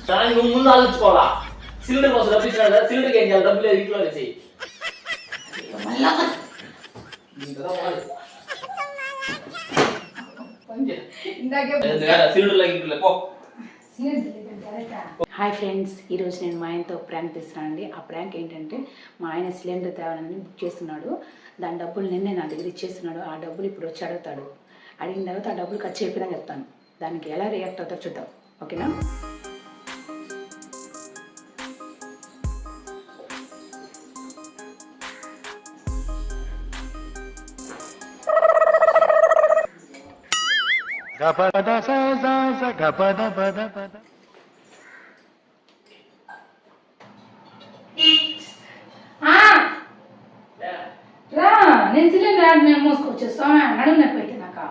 దానికి నువ్వు ముందు ఆలోచించుకోవాలా. సిలిండర్ కోసం డబ్బులు ఇచ్చినాడు కదా, సిలిండర్కి ఏం చేయాలి? డబ్బులు లేదు ఇంట్లో వేసి సిలిండర్ ఇంట్లో పో. హాయ్ ఫ్రెండ్స్, ఈరోజు నేను మా ఆయనతో ప్రాంక్ తీస్తున్నానండి. ఆ ప్రాంక్ ఏంటంటే మా ఆయన సిలిండర్ తేవాలని బుక్ చేస్తున్నాడు. దాని డబ్బులు నిన్నే నా దగ్గర ఇచ్చేస్తున్నాడు. ఆ డబ్బులు ఇప్పుడు వచ్చి అడుగుతాడు. అడిగిన తర్వాత ఆ డబ్బులు ఖర్చు అయిపోయినా చెప్తాను. దానికి ఎలా రియాక్ట్ అవుతారో చూద్దాం. ఓకేనా? నేను సిలిండర్ మేము మోసుకొచ్చేస్తా నడుము నొప్పి అయితే నాకు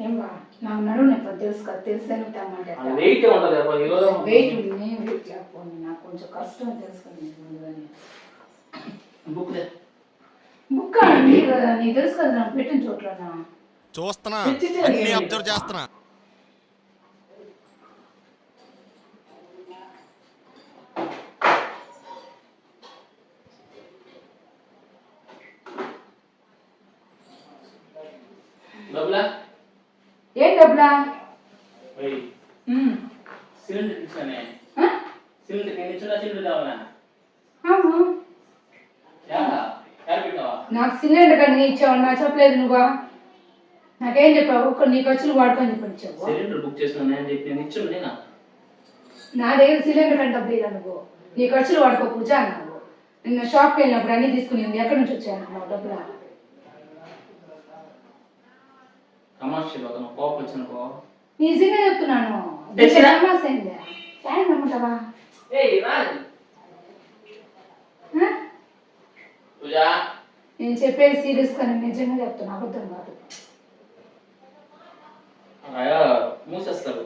ఏం బా నాకు నడుము నొప్పి తెలుసు కదా, తెలుసు వెయిట్ ఉంటుంది వెయిట్ లేకపోయింది నాకు కొంచెం కష్టం తెలుసుకుంది ముందుగానే. బుక్ అండి కదా, నీకు తెలుసు కదా నాకు పెట్టిన చోట్లనా చూస్తున్నా, అన్ని అబ్జర్వ్ చేస్తున్నా. ఏం డబ్బులా? సిలిండర్ ఇచ్చానే. సిలిండర్ సిలిండర్ కావాలా? నాకు సిలిండర్ కానీ ఇచ్చావు, నాకు చెప్పలేదు నువ్వా? నాకేం చెప్పావు? నీ ఖర్చులు వాడుకొని చెప్పని ఇచ్చావు. సిలిండర్ బుక్ చేస్తున్నా అని చెప్పి నేను ఇచ్చాను. నేనా నా దగ్గర సిలిండర్ కానీ డబ్బులు ఇలా నువ్వు నీ ఖర్చులు వాడుకో పూజ అన్నావు. నిన్న షాప్కి వెళ్ళినప్పుడు అన్ని తీసుకుని ఎక్కడి నుంచి వచ్చాను అన్నావు డబ్బులు? కోపం వచ్చినకో నిజంగా చెప్తున్నాను. నమ్ముతావా? నేను చెప్పేది సీరియస్ కానీ నిజంగా చెప్తున్నా, అబద్ధం కాదు. మూసేస్తారు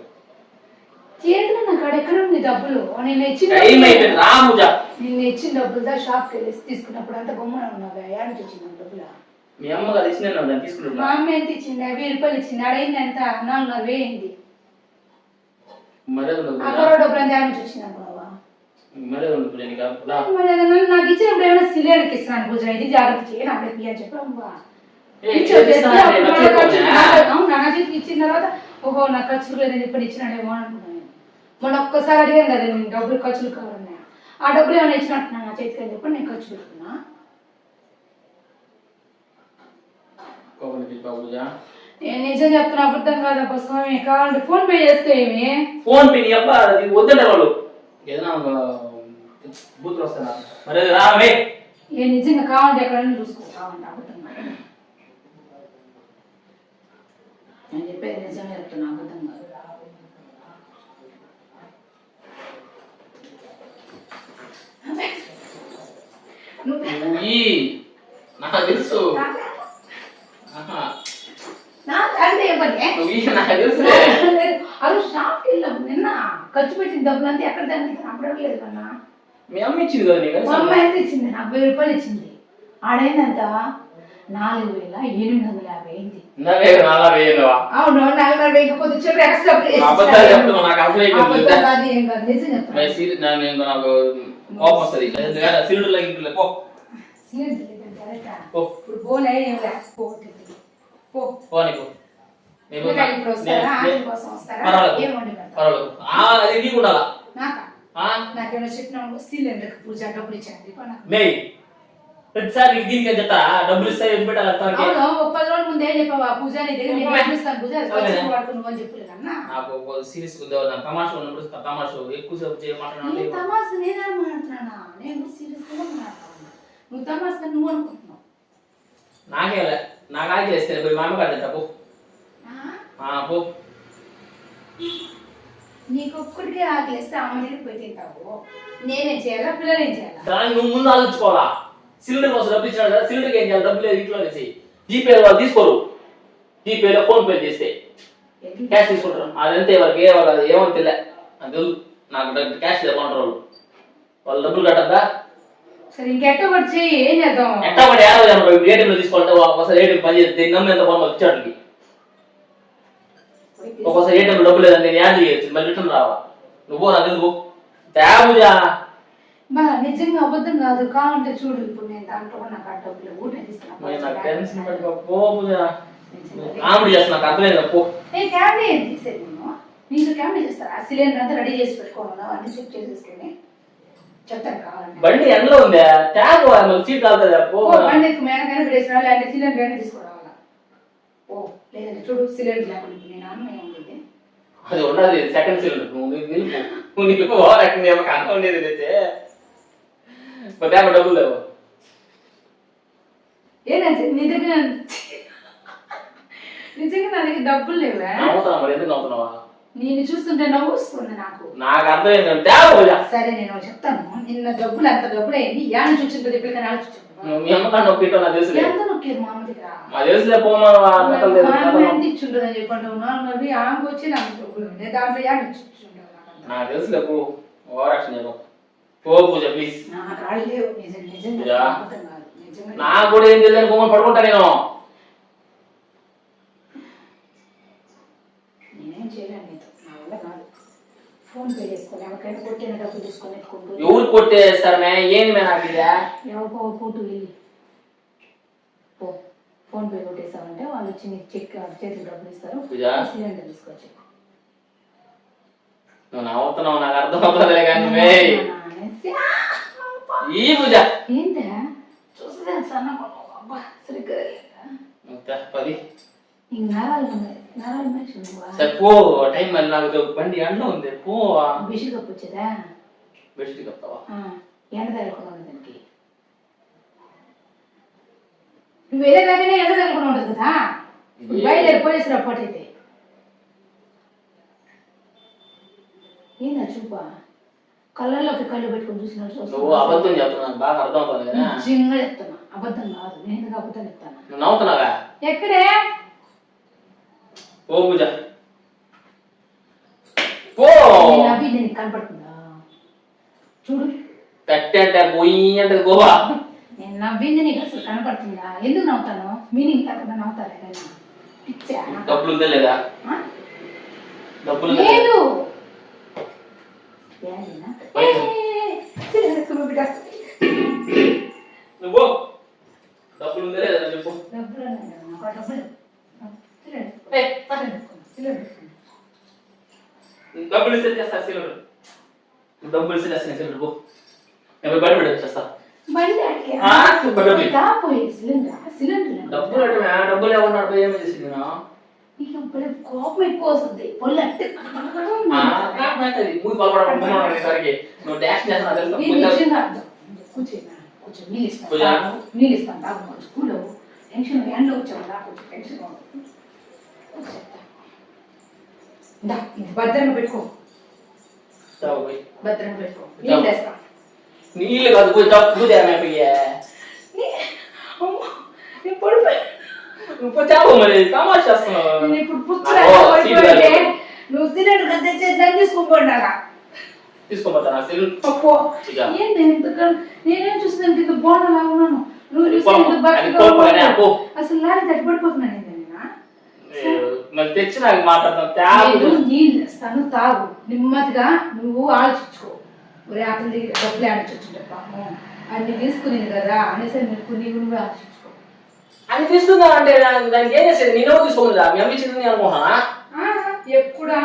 చేతిలో నాకు అక్కడ ఉంది డబ్బులు. నిన్న ఇచ్చిన డబ్బులు షాప్కి వెళ్ళి తీసుకున్నప్పుడు అంత బొమ్మన ఉన్నావా? ఏడ నుంచి వచ్చింది డబ్బులు? మీ అమ్మ గారు ఇచ్చిన మా అమ్మ ఎంత ఇచ్చింది? 1000 రూపాయలు ఇచ్చింది. అడైంది ఎంత? 4,500 అయింది. అక్కడ డబ్బులు అంతా ఏడ నుంచి వచ్చింది అనుకున్నావా? నాకు ఇచ్చినప్పుడు ఏమైనా సిలిండర్కి ఇస్తున్నాను పూజ, ఇది జాగ్రత్త చేయ నాకు అని చెప్పమ్మా. నా చేతికి ఇచ్చిన తర్వాత ఓహో నాకు ఖర్చులు లేదని చెప్పి ఇచ్చినాడేమో అనుకున్నాను. మొన్న ఒక్కసారి అడిగాను కదా నేను డబ్బులు ఖర్చులు కావాలన్నాయి. ఆ డబ్బులు ఏమైనా ఇచ్చినట్టున్నా నా చేతికి అని చెప్పి నేను ఖర్చు పెట్టుకున్నా. నేను నిజం చెప్తున్నా, అబద్ధం కాదబ్బా స్వామి. కావాలంటే ఫోన్ పే చేస్తే ఏమి? ఫోన్ పే వద్దంటే వాళ్ళు ఏదైనా బూతులు వస్తానా? మరి రావే ఏ నిజంగా కావాలంటే ఎక్కడైనా చూసుకో. కావాలంటే అబద్ధం కాదు, నేను చెప్పేది నిజంగా చెప్తున్నా, అబద్ధం కాదు. నాకు తెలుసు అవి షాప్కి వెళ్ళాము. నిన్న ఖర్చు పెట్టిన డబ్బులు అంతా ఎక్కడ దాన్ని అప్పడలేదు కన్నా. మీ అమ్మ ఇచ్చింది కదా? మా అమ్మ ఎంత ఇచ్చింది? 40 రూపాయలు ఇచ్చింది. ఆడైందంత 4,850 అయింది. అవును, 4,40 కొద్ది చెప్పి ఎక్స్ట్రా ఏం కాదు, నిజం చెప్తాను. ఇప్పుడు పోలే ఏం లేకపోతే నాకేమో చెప్పిన సిలిండర్ పూజ డబ్బులు ఇచ్చాను. ప్రతిసారి దీనికి చెప్తా డబ్బులు ఇస్తా పెట్టాలి. 10 రోజుల ముందే చెప్పావా పూజ నీ దగ్గర ఇస్తాను పూజ వాడుకున్నావు అని చెప్పలేదు అన్న. నాకు సీరియస్ తమాషా ఉన్నప్పుడు తమాషా ఎక్కువసేపు చేయమంటున్నాను. తమాషా నేనే మాట్లాడుతున్నానా? నేను సీరియస్ గా మాట్లాడుతున్నా. నువ్వు తమాషా నువ్వు అనుకుంటున్నావు. నాకు ఆగిలేస్తే పోయి మా అమ్మగారు తప్పు పో. నీకు ఒక్కడికే ఆకలిస్తే అమ్మ దగ్గరికి పోయి తింటావు. నేనేం చేయాలా? పిల్లలు ఏం చేయాలా? దానికి నువ్వు ముందు ఆలోచించుకోవాలా. సిలిండర్ కోసం డబ్బులు ఇచ్చినాడు కదా, సిలిండర్కి ఏం చేయాలి? డబ్బులు లేదు ఇంట్లో వేసి జీపే వాళ్ళు తీసుకోరు. జీపేలో ఫోన్ పే చేస్తే క్యాష్ తీసుకుంటారు అదంతే వాళ్ళకి వాళ్ళు అది ఏమో తెలియదు నాకు తెలుసు నాకు క్యాష్ తెమ్మంటారు వాళ్ళు డబ్బులు కట్టద్దా సరే ఇంకెట్ట ఒకటి చెయ్యి ఏం చేద్దాం ఎట్టా ఒకటి ఏటీఎంలో తీసుకోవాలంటే ఒకసారి ఏటీఎం పని చేస్తే నమ్మి ఎంత బాగా వచ్చాడుకి ఒక్కోసారి ఏటీఎంలో డబ్బులు లేదంటే నేను యాడ్ చేయొచ్చు మళ్ళీ రిటర్న్ రావా నువ్వు నాకు ఎందుకు తేబుజా బా నిజంగా అబద్ధం కాదు కావాలంటే చూడు ఇప్పుడు నేను దాంట్లో నాకు ఆ డబ్బులు ఊటే నాకు టెన్షన్ పోబుజా కామెడీ చేస్తా నాకు అర్థమైంది పో క్యాబినీ ఏం తీసేది నేను నీకు క్యాబినీ చేస్తారా ఆ సిలిండర్ అంతా రెడీ చేసి పెట్టుకోవాలా అన్ని చెక్ చేసేసుకుని చెప్తాను కావాలంటే బండి ఎండలో ఉందా ట్యాగ్ మళ్ళీ సీట్ కాలుతుందా పో బండి మేనకైనా పెట్టేసిన లేదంటే సిలిండర్ అయినా తీసుకురావాలా ఓ లేదంటే చూడు సిలిండర్ లేకుండా నేను అన్నం ఏముంది అది ఉండదు సెకండ్ సిలిండర్ నువ్వు నిలుపు అన్నం ఉండేది అయితే డబ్బులు లేవు ఏనంటే నీ దగ్గర నిజంగా నా దగ్గర డబ్బులు లేవా నవ్వుతున్నావు మరి ఎందుకు నవ్వుతున్నావా నేను చూస్తుంటే నవ్వు వస్తుంది నాకు అర్థమైంది సరే నేను చెప్తాను నిన్న డబ్బులు అంత డబ్బులు అయింది యా నుంచి వచ్చింది ఇప్పుడు నాలుగు వచ్చింది మీ అమ్మకాన్ని నొప్పిటో నాకు తెలుసు ఎంత నొక్కారు మా అమ్మ దగ్గర మా తెలుసులే పోమా ఎంత ఇచ్చుంటుందని చెప్పండి నాన్నది ఆమెకు వచ్చి నాకు డబ్బులు ఉంది దాంట్లో యా నుంచి ఇచ్చుంటుంది నాకు తెలుసులే పో ఓవర్ యాక్షన్ చెప్పు పో పూజ ప్లీజ్ నాకు రాళ్ళు లేవు నిజంగా అబద్ధం కాదు నిజంగా నాకు కూడా ఏం తెలియదు పోమని పడుకుంటా నేను నేనేం చేయలేను నీతో నా వల్ల కాదు ఫోన్ పే చేసుకొని ఎవరికైనా కొట్టిన డబ్బులు తీసుకొని ఎత్తుకుంటూ ఎవరు కొట్టేస్తారు మే ఏంది మే నాకు ఇది ఎవరికో పోటు వెళ్ళి పో ఫోన్ పే కొట్టేసామంటే వాళ్ళు వచ్చి నీకు చెక్ చేతికి డబ్బులు ఇస్తారు సిలిండర్ తీసుకొచ్చి నువ్వు నవ్వుతున్నావు నాకు అర్థం అవుతుందిలే కానీ ఈ పూజ ఏంటా చూస్తే సన్న అబ్బా సరిగ్గా 10 ఇంక నరాలు మనిషి సరే పో టైం మళ్ళీ నాకు బండి ఎండ ఉంది పో బెడ్షీట్ కప్పు వచ్చేదా బెడ్షీట్ కప్తావా ఎండ తగలకుండా ఉంది దానికి నువ్వు వేరే దగ్గర ఎండ తగలకుండా ఉండదు కదా బయలుదేరి పోలీసులు అప్పటి అయితే ఏందా చూపా కళ్ళల్లోకి కళ్ళు పెట్టుకుని చూసినట్టు నువ్వు అబద్ధం చెప్తున్నాను బాగా అర్థం అవుతుంది కదా నిజంగా చెప్తున్నా అబద్ధం కాదు నేను ఎందుకు అబద్ధం చెప్తాను నువ్వు నవ్వుతున్నావా ఎక్కడే పో పూజ పో అవి నేను కనపడుతుందా చూడు కట్టంటే పోయి అంటే గోవా నేను నవ్వింది నీకు అసలు కనపడుతుందా ఎందుకు నవ్వుతాను మీనింగ్ కాకుండా నవ్వుతారా పిచ్చా డబ్బులు ఉందా లేదా డబ్బులు లేదు నువ్వు డబ్బులు ఉందా లేదా చెప్పు డబ్బులు ఇస్తే చేస్తా సిలిండర్ డబ్బులు ఇస్తే చేస్తా సిలిండర్ పో నేను బయట పెట్టి వచ్చేస్తా డబ్బులు అంటే డబ్బులు ఏమన్నా ఏమేమి చేసింది కోపం ఎక్కువ వస్తుంది పొల్లు అంటే మూడు పలపడానికి సరికి నువ్వు డాష్ చేస్తా కొంచెం నీళ్ళు ఇస్తాను తాగు కొంచెం కూలో టెన్షన్ ఎండలో వచ్చాము నాకు కొంచెం టెన్షన్ ఇది భద్రంగా పెట్టుకో భద్రంగా పెట్టుకో నీళ్ళు తెస్తా నీళ్ళు కాదు పోయి తప్పుదే నువ్వు చావు మరి తమాష చేస్తున్నావు నేను ఇప్పుడు పుచ్చుకుంటే నువ్వు సిలిండర్ కదా తెచ్చేది తీసుకోకుండా తీసుకోపోతాను ఏంటి నేనేం చూస్తాను కింద బోర్డు లాగా ఉన్నాను నువ్వు అసలు లారీ తట్టుబడిపోతున్నాను మరి తెచ్చి నాకు మాట్లాడతాను నీళ్ళు తెస్తాను తాగు నెమ్మదిగా నువ్వు ఆలోచించుకో ఒరే అతని దగ్గర డబ్బులు ఆలోచించుంటే పాపం అన్ని తీసుకునేది కదా అనేసి నీవు నువ్వు ఆలోచించుకో అని తీసుకుందా అంటే దానికి ఏం చేసేది నేను తీసుకోకుండా మీ అమ్మ ఇచ్చింది అనుకుంటున్నా ఎప్పుడా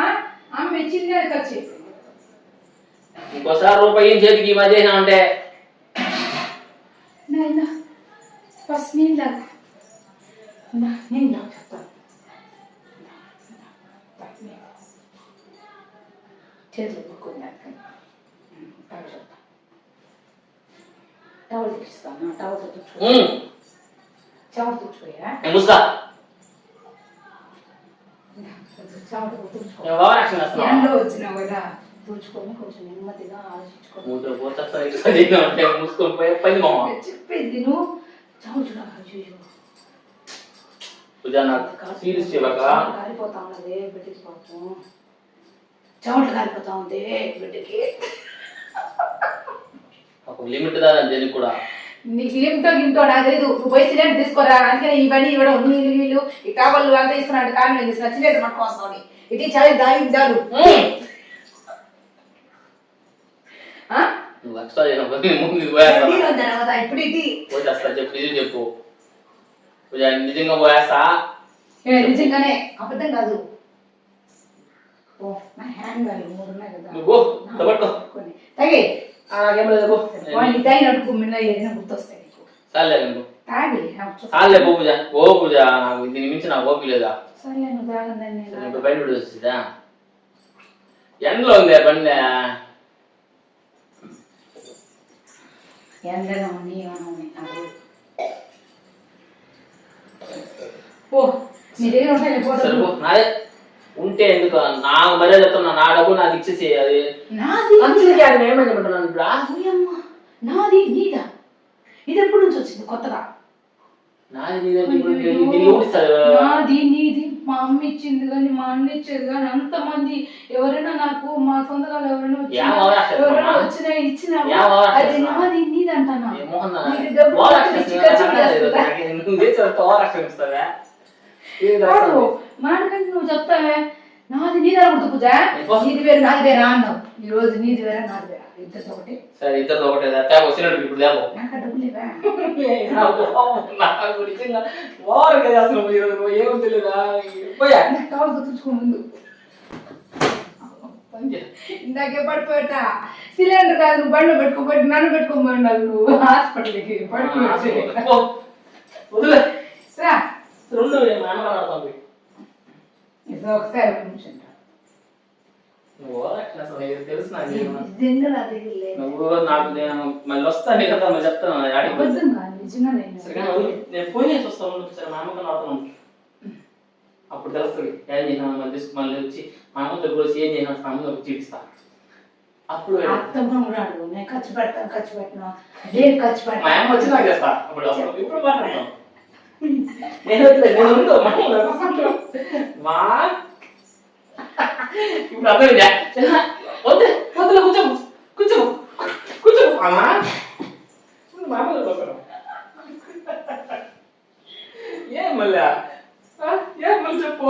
అమ్మ ఇచ్చింది అది ఖర్చు ఇంకోసారి రూపాయి చేతికి మధ్య అంటే ఫస్ట్ నేను చెప్తాను చేతులు పట్టుకుని టవల్ తెచ్చిస్తాను టవల్ తెచ్చుకో చెమట తుడుచుకోయా ఎండలో వచ్చినావు కదా తుడుచుకొని కొంచెం నెమ్మదిగా ఆలోచించుకో చెప్పేది చెప్పేది నువ్వు చావు చూడ పూజ నాకు సీరియస్ చేయక కారిపోతా ఉన్నది బిడ్డకి పాపం, చెమటలు కారిపోతా ఉంది బిడ్డకి. ఒక లిమిట్ దాని దేనికి కూడా. నీకు ఏమిటో గింటో నాకు తెలీదు. నువ్వు పోయి సిలిండర్ తీసుకోరా, అందుకని ఇవన్నీ ఇవ్వడం నీళ్ళు ఈ టవల్లు అంతా ఇస్తున్నాడు. కానీ నేను ఇస్తున్నా సిలిండర్ పట్టుకోవస్తాను ఇటు చాలు దాలు నువ్వు ఎక్స్ట్రా చేయడం తర్వాత ఇప్పుడు ఇది పోయేస్తా. చెప్పు నిజం చెప్పు పూజ, నిజంగా పోయేస్తా. నిజంగానే అబద్ధం కాదు. ఓ నా హ్యాండ్ బ్యాగ్ 3 ఉన్నాయి కదా, నువ్వు పట్టుకో తాగి నాకేం లేదు. వాళ్ళు తాగినట్టు మిన్న ఏదైనా గుర్తొస్తాయి నీకు. సర్లే తాగి చాలే పూజ. ఓ పూజ, నాకు దీని మించి నాకు ఓపిక లేదా. సర్లే నువ్వు తాగండి. ఇప్పుడు బయట వస్తుందా? ఎండలో ఉంది బండి. ఎండగా ఉంది ఓ నీ దగ్గర ఉంటాయి నాదే ఉంటే ఎందుకు? నాకు మరే చెప్తున్నా, నా డబ్బు నాకు ఇచ్చేసి అది నాది. అందుకే అది ఏమని చెప్తున్నాను ఇప్పుడు. నాది నీదా? ఇది ఎప్పటి నుంచి వచ్చింది కొత్తగా? నాది నాది నీది మా అమ్మ ఇచ్చింది కానీ మా అన్న ఇచ్చేది కానీ అంతమంది ఎవరైనా నాకు మా సొంతకాలు ఎవరైనా వచ్చినా ఇచ్చినా అది నాది నీది అంటానా? మాటకంటే నువ్వు చెప్తావే నాది నీది అనుకుంటూ పూజ. నీది వేరు నాది వేరా అన్నావు. ఈ రోజు నీది వేరా నాది వేరా ఇద్దరు ఒకటి. సరే ఇద్దరు ఒకటే. ఇప్పుడు దేవో నాకు డబ్బులు లేవా? ఏమో తెలియదా? నాకు కావాలి గుర్తుంచుకో ముందు. ఇందాకే పడిపోయట సిలిండర్ కాదు, నువ్వు బండ్లో పెట్టుకోబట్టి నన్ను పెట్టుకోమన్నావు. నువ్వు హాస్పిటల్కి పడిపోయి ఒకసారి ఒక నిమిషం తెలుసు నువ్వు నాకు. నేను మళ్ళీ వస్తాను కదా, మళ్ళీ చెప్తాను. నేను ఫోన్ చేసి వస్తాను. సరే మా అమ్మకన్నా అవుతాను, అప్పుడు తెలుస్తుంది ఏం చేసినా. మళ్ళీ మళ్ళీ వచ్చి మా అమ్మ దగ్గర వచ్చి ఏం చేసినా మా అమ్మ దగ్గర చూపిస్తా. అప్పుడు నేను ఖర్చు పెడతాను, ఖర్చు పెట్టినా నేను ఖర్చు పెడతాను. మా అమ్మ వచ్చి నాకు చేస్తా. అప్పుడు ఇప్పుడు మాట్లాడతాం. నేను మా ఇప్పుడు అర్థం వద్దు వద్దులే, కూర్చో కూర్చో కూర్చో అమ్మా. ఏం మళ్ళీ ఏం మళ్ళీ చెప్పు.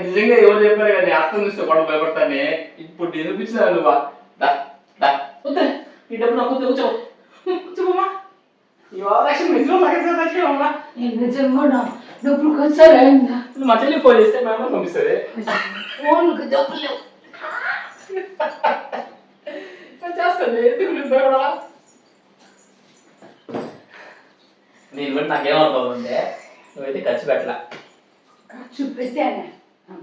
నిజంగా ఎవరు చెప్పారు కానీ అర్థం చూస్తే కూడా భయపడతానే. ఇప్పుడు నిరూపించినా నువ్వా? ఈ డబ్బు నాకు కూర్చో కూర్చోమ్మా. ఈ వారాక్షం నిజంగా నిజంగా డబ్బులు ఖర్చు మా చెల్లి ఫోన్ చేస్తే మా అమ్మ పంపిస్తుంది. ఫోన్కి డబ్బులు లేవు చేస్తాను. నేను బట్టి నాకేమవుతుందంటే నువ్వైతే ఖర్చు పెట్టలా. ఖర్చు పెట్టానే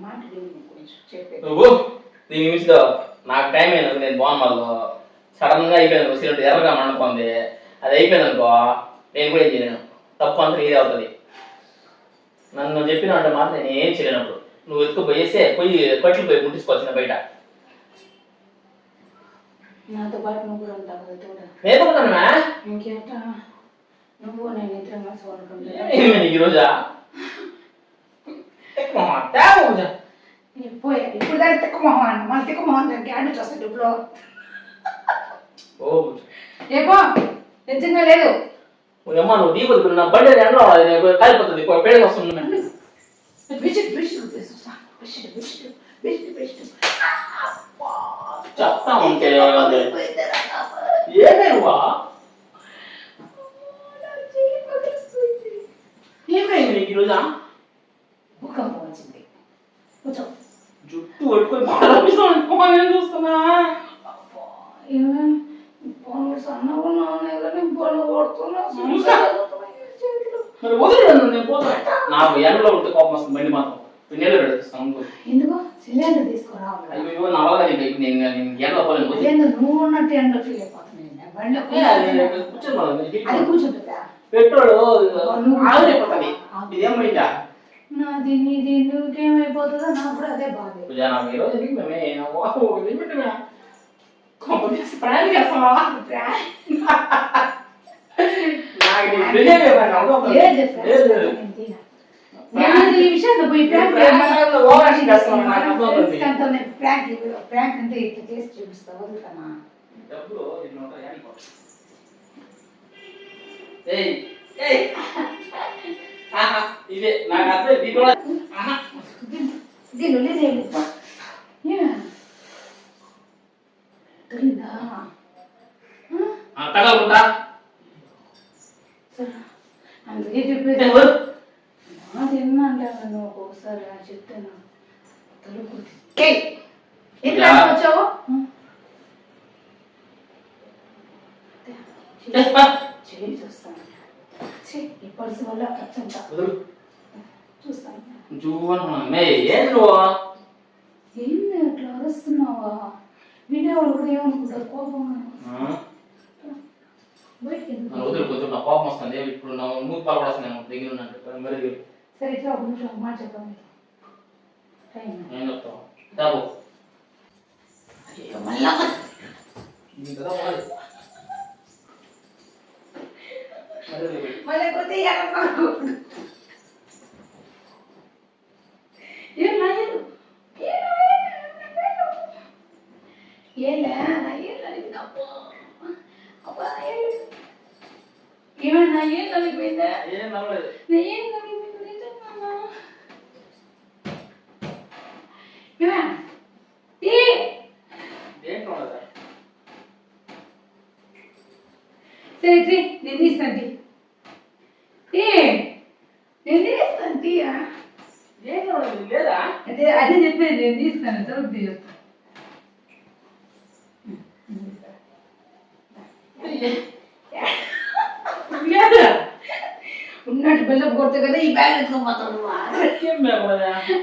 మాట నువ్వు దీని మించిదో నాకు టైం అయినది. నేను బాగున్నాను సడన్ గా అయిపోయింది. సిలిండర్ ఎర్రగా మండుకుంది. అది అయిపోయింది అనుకో, నేను కూడా ఏం చేయలేను. తప్పు అంతా నీదే అవుతుంది. నన్ను చెప్పిన అంటే మాత్రం నేను ఏం చేయలేనప్పుడు నువ్వు ఎత్తుకుపోయేస్తే పోయి కట్లు పోయి ముట్టించుకోవచ్చు బయట. నాతో పాటు నువ్వు కూడా ఉంటావు కదా తోడ. నేనుకున్నానా ఇంకేట నువ్వు నేను ఇద్దరం కలిసి వండుకుంటా. ఈరోజా పోయా ఇప్పుడు దాన్ని తిక్క మొహం అన్న మళ్ళీ తిక్క మొహం దానికి ఆడి వస్తాయి డబ్బులో. ఏపో నిజంగా లేదు. అమ్మా నువ్వు దీపం నా బండి ఎండలో కాలిపోతుంది. పేడ వస్తుంది. చెప్తా ఉంటే ఏమేవా ఏమైంది నీకు ఈరోజా? భూకంపం వచ్చింది. కూర్చో. జుట్టు పట్టుకొని నేను చూస్తున్నా. సన్నగా ఉన్నాయి కానీ బొల్ల కొడుతున్నా. నాకు ఎండలో ఉంటే కోపం వస్తుంది. బండి మాత్రం నీళ్ళు పెడతాను. ఎందుకు సిలిండర్ తీసుకురా. అయ్యో నా వల్ల నేను ఎండలో పోలేను. నువ్వు ఉన్నట్టు ఎండలో ఫీల్ అయిపోతున్నాయి. కూర్చోంటుందా పెట్రోల్ ఆవిరైపోతుంది. ఇదేమైందా నాది నీది నువ్వుకేమైపోతుందో నాకు కూడా అదే బాధ. పూజ నాకు ఈరోజు ఎందుకు మేమే ఒక లిమిట్ ప్రాణం చేస్తావా నాకు నీ ప్రేమ ఇవ్వండి, అర్థం లేదు లేదు. నేను తినా. నేను ఈ విషయంలో పోయి ప్రాంక్ ఓవరాక్షన్ చేస్తున్నావు, నాకు అర్థం అవుతుంది. ప్రాంక్ అంటే ఇట్లా చేసి చూపిస్తా వదులుతానా. డబ్బులు ఇది నోట యాడిపోతుంది. ఏయ్ ఏయ్ ఆహా ఇదే నాకు అర్థం ఇది కూడా ఆహా దీని లేదు తెలియదా తగలకుంటా అందుకే చెప్పేది తిన్నా అంటే నన్ను ఒక్కొక్కసారి చెప్తాను తలుపు ఎట్లా వచ్చావు చేసి వస్తాను ఈ పర్సు వల్ల ఖర్చు అంతా చూస్తాను. ఏం నువ్వు ఏంది అట్లా అరుస్తున్నావా? వినేవాళ్ళు కూడా ఏమనుకుంటారు కోపంగా. బయటికి కొంచెం నా కోపం వస్తుంది. ఇప్పుడు నా మూడు పాలు కూడా వస్తుంది దగ్గర ఉన్నట్టు మరి సరే ఇట్లా ఒక నిమిషం ఒక మాట చెప్పాను. ఏం చెప్తావు డాబు మళ్ళా మళ్ళీ కొద్ది ఏమన్నా ఏం కలిగిపోయిందా? ఏం నమ్మలేదు. ఏం కలిగిపోయింది నిజంగా? సరే నేను తీస్తాను నేను తీస్తాను తీయా ఏం లేదా అదే అదే చెప్పేది నేను తీస్తాను చదువు చెప్తాను ఉన్నట్టు బిల్డప్ కొడితే కదా ఈ బ్యాగ్ ఎత్తుకోపోతాడు.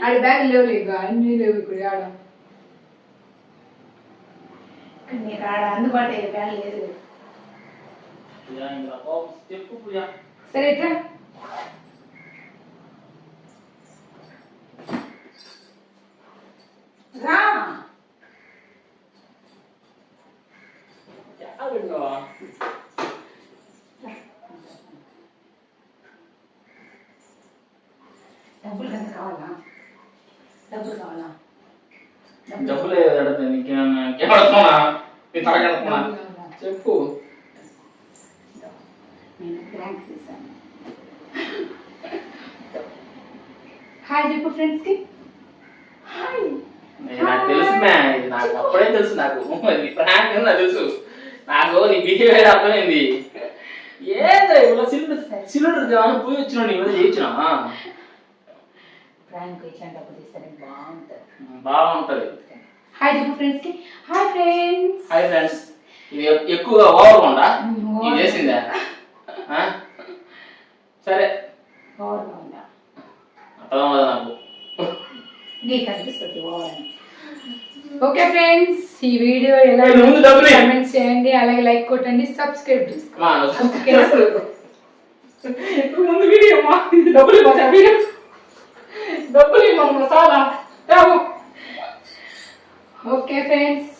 ఆడి బ్యాగ్ లేవు ఇక అన్నీ లేవు ఇక్కడ ఆడ నీకు ఆడ అందుబాటు బ్యాగ్ లేదు. సరే ఎట్లా రా డబ్బులు ఎంత కావాలా? డబ్బులు కావాలా? డబ్బులు చెప్పు. నేను ప్రాంక్ చేశాను. హాయ్ చెప్పు ఫ్రెండ్స్ కి. హాయ్ నాకు తెలుసు ఇది నాకు అప్పుడే తెలుసు. నాకు ప్రాంక్ నాకు తెలుసు. నాకు నీ బిహేవియర్ అర్థమైంది. ఏదో ఇలా సిలిండర్ పోయి వచ్చినా నీ మీద చేయించినా ప్రాంక్ ఇట్లాంటప్పుడు తీస్తే బాగుంటుంది. బాగుంటది. హాయ్ చెప్పు ఫ్రెండ్స్ కి. Hi friends. Hi friends. ఇది ఎక్కువగా ఓవర్ ఉందా ఇది చేసిందా? సరే ఓవర్గా ఉందా? అర్థం కదా నాకు. నీకు అనిపిస్తుంది ఓవర్ అని. ఓకే ఫ్రెండ్స్ ఈ వీడియో ఎలా కామెంట్స్ చేయండి, అలాగే లైక్ కొట్టండి, సబ్స్క్రైబ్ చేసుకోండి. ముందు వీడియో డబ్బులు ఓకే ఫ్రెండ్స్